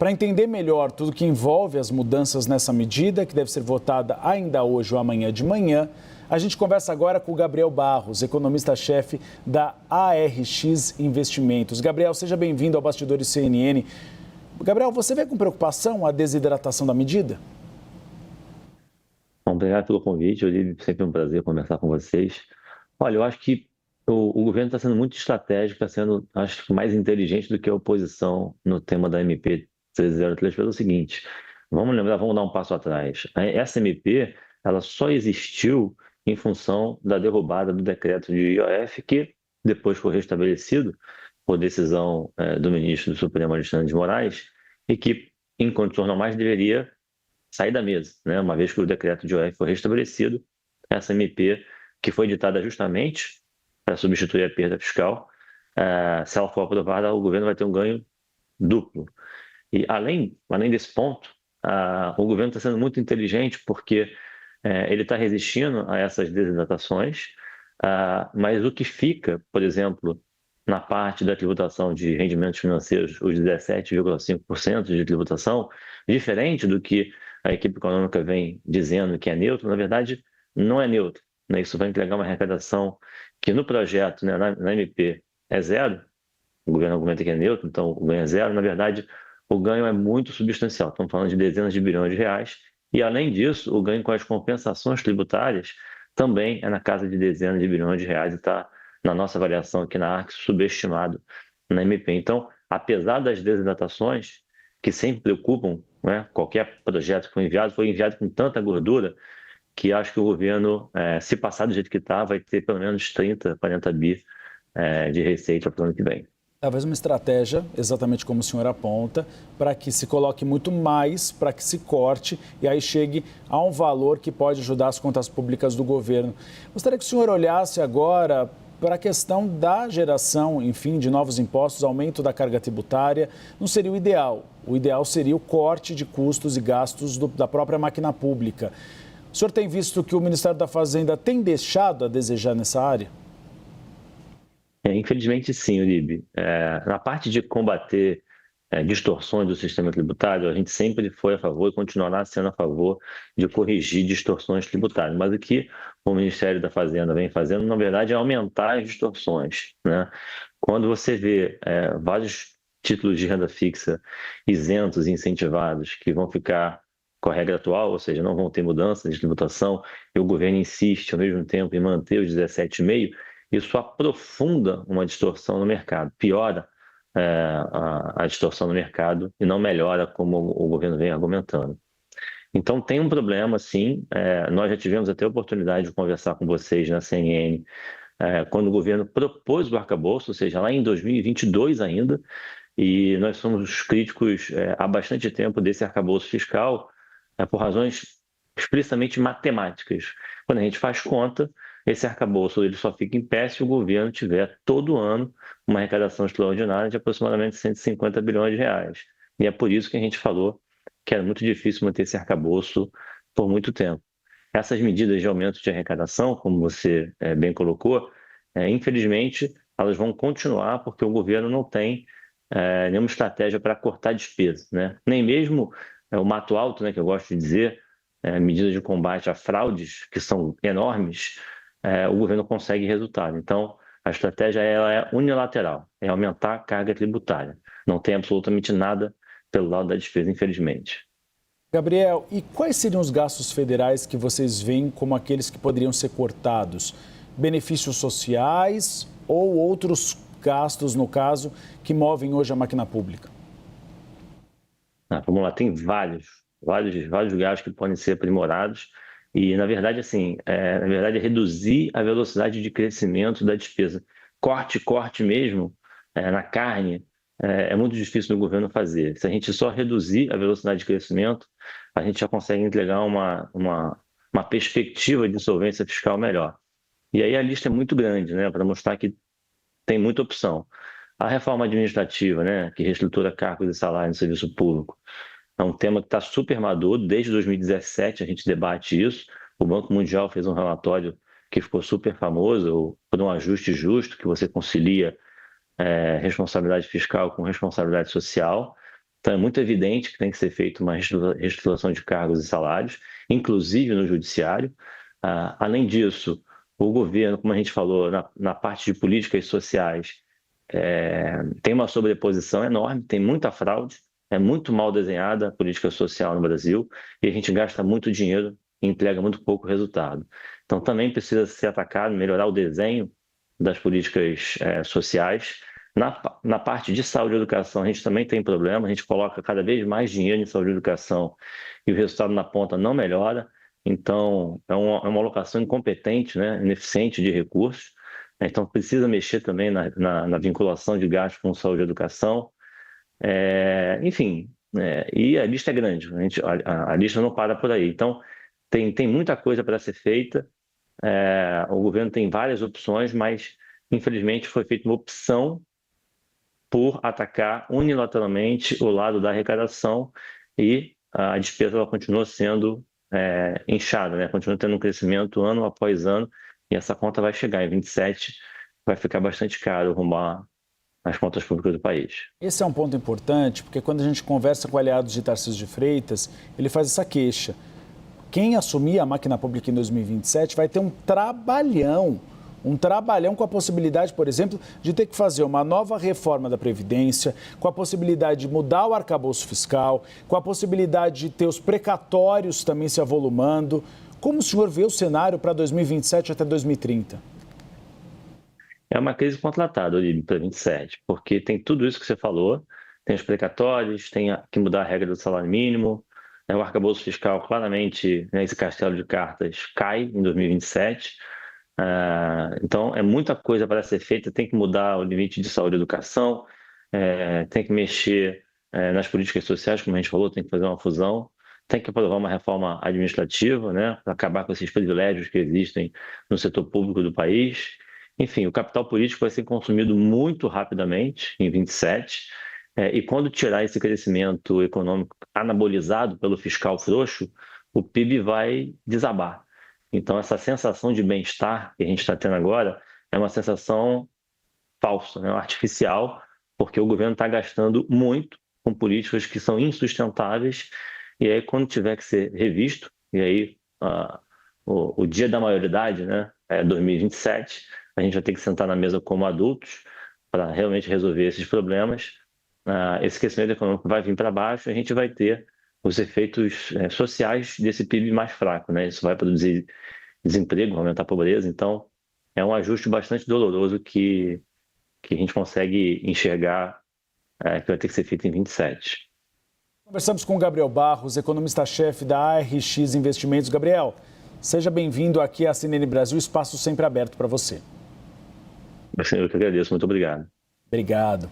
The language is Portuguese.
Para entender melhor tudo que envolve as mudanças nessa medida, que deve ser votada ainda hoje ou amanhã de manhã, a gente conversa agora com o Gabriel Barros, economista-chefe da ARX Investimentos. Gabriel, seja bem-vindo ao Bastidores CNN. Gabriel, você vê com preocupação a desidratação da medida? Bom, obrigado pelo convite, Olívio. Sempre um prazer conversar com vocês. Olha, eu acho que o governo está sendo muito estratégico, está sendo, acho que, mais inteligente do que a oposição no tema da MP 1303 pelo seguinte, vamos lembrar, vamos dar um passo atrás. Essa MP, ela só existiu em função da derrubada do decreto de IOF, que depois foi restabelecido por decisão do ministro do Supremo, Alexandre de Moraes, e que, em condições normais, deveria sair da mesa, né? Uma vez que o decreto de IOF foi restabelecido, essa MP, que foi editada justamente para substituir a perda fiscal, se ela for aprovada, o governo vai ter um ganho duplo. E além desse ponto, o governo está sendo muito inteligente porque ele está resistindo a essas desidratações, mas o que fica, por exemplo, na parte da tributação de rendimentos financeiros, os 17,5% de tributação, diferente do que a equipe econômica vem dizendo que é neutro, na verdade não é neutro, né? Isso vai entregar uma arrecadação que no projeto, né, na MP, é zero, o governo argumenta que é neutro, então o ganho é zero, na verdade o ganho é muito substancial, estamos falando de dezenas de bilhões de reais, e além disso, o ganho com as compensações tributárias também é na casa de dezenas de bilhões de reais e está, na nossa avaliação aqui na ARX, subestimado na MP. Então, apesar das desidratações, que sempre preocupam, né, qualquer projeto que foi enviado com tanta gordura, que acho que o governo, se passar do jeito que está, vai ter pelo menos 30, 40 bi de receita para o ano que vem. Talvez uma estratégia, exatamente como o senhor aponta, para que se coloque muito mais, para que se corte e aí chegue a um valor que pode ajudar as contas públicas do governo. Gostaria que o senhor olhasse agora para a questão da geração, enfim, de novos impostos, aumento da carga tributária. Não seria o ideal. O ideal seria o corte de custos e gastos da própria máquina pública. O senhor tem visto que o Ministério da Fazenda tem deixado a desejar nessa área? Infelizmente, sim, Uribe. Na parte de combater distorções do sistema tributário, a gente sempre foi a favor e continuará sendo a favor de corrigir distorções tributárias. Mas o que o Ministério da Fazenda vem fazendo, na verdade, é aumentar as distorções, né? Quando você vê vários títulos de renda fixa isentos e incentivados que vão ficar com a regra atual, ou seja, não vão ter mudança de tributação, e o governo insiste, ao mesmo tempo, em manter os 17,5%, isso aprofunda uma distorção no mercado, piora a distorção no mercado e não melhora como o governo vem argumentando. Então tem um problema, sim, nós já tivemos até a oportunidade de conversar com vocês na CNN, quando o governo propôs o arcabouço, ou seja, lá em 2022 ainda, e nós somos críticos há bastante tempo desse arcabouço fiscal por razões explicitamente matemáticas. Quando a gente faz conta, esse arcabouço ele só fica em pé se o governo tiver todo ano uma arrecadação extraordinária de aproximadamente 150 bilhões de reais. E é por isso que a gente falou que era muito difícil manter esse arcabouço por muito tempo. Essas medidas de aumento de arrecadação, como você bem colocou, infelizmente elas vão continuar porque o governo não tem nenhuma estratégia para cortar despesa, né? Nem mesmo o mato alto, né, que eu gosto de dizer, medidas de combate a fraudes, que são enormes, o governo consegue resultado. Então, a estratégia ela é unilateral, é aumentar a carga tributária. Não tem absolutamente nada pelo lado da despesa, infelizmente. Gabriel, e quais seriam os gastos federais que vocês veem como aqueles que poderiam ser cortados? Benefícios sociais ou outros gastos, no caso, que movem hoje a máquina pública? Vamos lá, tem vários gastos que podem ser aprimorados e, na verdade, assim, é reduzir a velocidade de crescimento da despesa. Corte mesmo na carne é muito difícil do governo fazer. Se a gente só reduzir a velocidade de crescimento, a gente já consegue entregar uma perspectiva de solvência fiscal melhor. E aí a lista é muito grande, né, para mostrar que tem muita opção. A reforma administrativa, né, que reestrutura cargos e salários no serviço público, é um tema que está super maduro. Desde 2017 a gente debate isso. O Banco Mundial fez um relatório que ficou super famoso, por um ajuste justo, que você concilia responsabilidade fiscal com responsabilidade social. Então é muito evidente que tem que ser feita uma reestruturação de cargos e salários, inclusive no judiciário. Além disso, o governo, como a gente falou, na parte de políticas sociais, tem uma sobreposição enorme, tem muita fraude, é muito mal desenhada a política social no Brasil e a gente gasta muito dinheiro e entrega muito pouco resultado. Então também precisa ser atacado, melhorar o desenho das políticas sociais. Na parte de saúde e educação, a gente também tem problema, a gente coloca cada vez mais dinheiro em saúde e educação e o resultado na ponta não melhora. Então, é uma alocação incompetente, né, ineficiente de recursos. Então, precisa mexer também na vinculação de gastos com saúde e educação. Enfim, e a lista é grande, a lista não para por aí. Então, tem muita coisa para ser feita. O governo tem várias opções, mas, infelizmente, foi feita uma opção por atacar unilateralmente o lado da arrecadação e a despesa ela continua sendo inchada, né? Continua tendo um crescimento ano após ano e essa conta vai chegar em 27, vai ficar bastante caro arrumar as contas públicas do país. Esse é um ponto importante, porque quando a gente conversa com aliados de Tarcísio de Freitas, ele faz essa queixa. Quem assumir a máquina pública em 2027 vai ter um trabalhão com a possibilidade, por exemplo, de ter que fazer uma nova reforma da Previdência, com a possibilidade de mudar o arcabouço fiscal, com a possibilidade de ter os precatórios também se avolumando. Como o senhor vê o cenário para 2027 até 2030? É uma crise contratada, para 27, porque tem tudo isso que você falou, tem os precatórios, tem que mudar a regra do salário mínimo, o arcabouço fiscal, claramente, né, esse castelo de cartas cai em 2027, então é muita coisa para ser feita, tem que mudar o limite de saúde e educação, tem que mexer nas políticas sociais, como a gente falou, tem que fazer uma fusão, tem que aprovar uma reforma administrativa, né, para acabar com esses privilégios que existem no setor público do país. Enfim, o capital político vai ser consumido muito rapidamente em 27, e quando tirar esse crescimento econômico anabolizado pelo fiscal frouxo, o PIB vai desabar. Então, essa sensação de bem-estar que a gente está tendo agora é uma sensação falsa, né, artificial, porque o governo está gastando muito com políticas que são insustentáveis, e aí quando tiver que ser revisto, e aí o dia da maioridade, né, é 2027, a gente vai ter que sentar na mesa como adultos para realmente resolver esses problemas. Esse crescimento econômico vai vir para baixo e a gente vai ter os efeitos sociais desse PIB mais fraco, né? Isso vai produzir desemprego, aumentar a pobreza. Então, é um ajuste bastante doloroso que a gente consegue enxergar que vai ter que ser feito em 27. Conversamos com o Gabriel Barros, economista-chefe da ARX Investimentos. Gabriel, seja bem-vindo aqui à CNN Brasil, espaço sempre aberto para você. Eu que agradeço, muito obrigado. Obrigado.